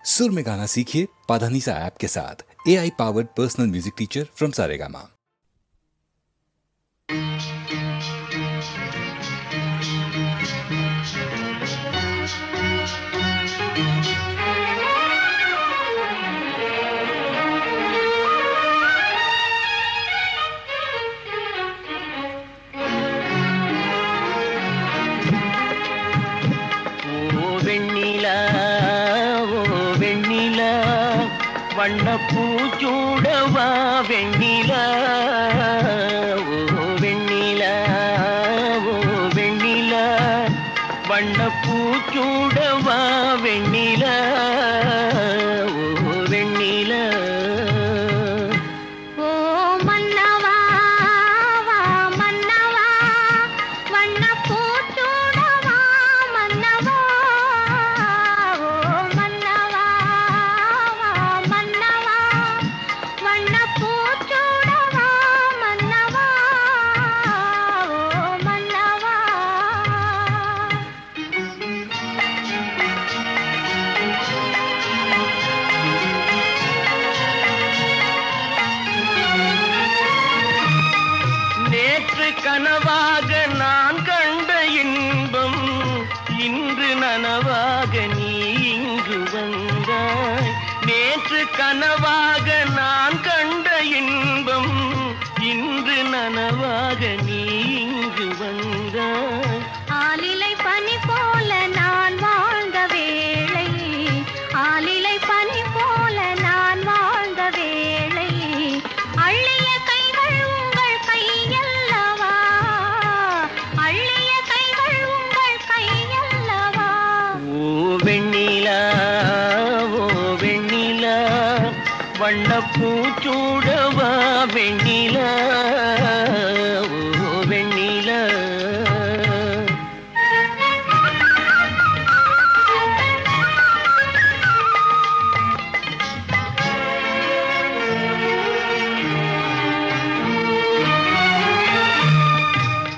सुर में गाना सीखिए पाधानीसा ऐप के साथ। AI powered personal music teacher from Saregama. வண்ணப்பூச்சூடவா வெண்ணிலா ஓ வெண்ணிலா ஓ வெண்ணிலா வண்ணப்பூச்சூடவா வெண்ணிலா ஓ வெண்ணிலா ஓ மன்னவா வா மன்னவா வண்ணப்பூச்சூடவா மன்னவா ஓ மன்னவா வா மன்னவா வண்ணப்பூச்சூடவா மன்னவா ஓ மன்னவா நேற்று கனவாக நான் கண்ட இன்பம் இன்று நனவாக நீ இங்கு வந்தாய். நேற்று கனவாக நான் கண்ட இன்பம் இன்று நனவாக நீ இங்கு வந்தாய். ஆலிலை பனி போல நான் வாழ்ந்த வேளை ஆலிலை பனி போல நான் வாழ்ந்த வேளை அள்ளிய கைகள் உங்கள் கையல்லவா அள்ளிய கைகள் உங்கள் கையல்லவா ஓ வெண்ணிலா ஓ வெண்ணிலா வண்ணப்பூச்சூடவா வெண்ணிலா ஓ வெண்ணிலா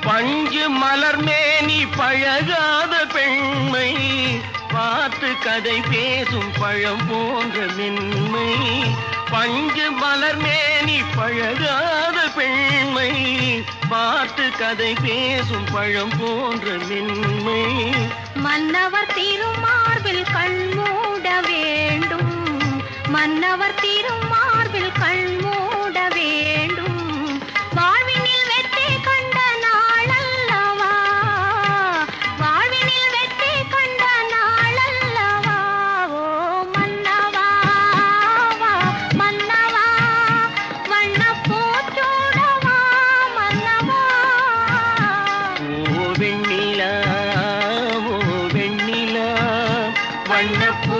பஞ்சு மலர் மேனி பழகாத பெண்மை பார்த்து கதை பேசும் பழம் போன்ற மென்மை. பஞ்சு மலர் மேனி பழகாத பெண்மை பார்த்து கதை பேசும் பழம் போன்ற மென்மை. மன்னவர் திருமார்பில் கண் மூட வேண்டும் மன்னவர் திருமார்பில் கண் மூட வேண்டும் வாழ்வினில் வெற்றி கண்ட நாளல்லவா வாழ்வினில் வெற்றி கண்ட நாளல்லவா ஓ மன்னவா வா மன்னவா வண்ணப்பூச்சூடவா மன்னவா ஓ வெண்ணிலா ஓ வெண்ணிலா வண்ணப்பூ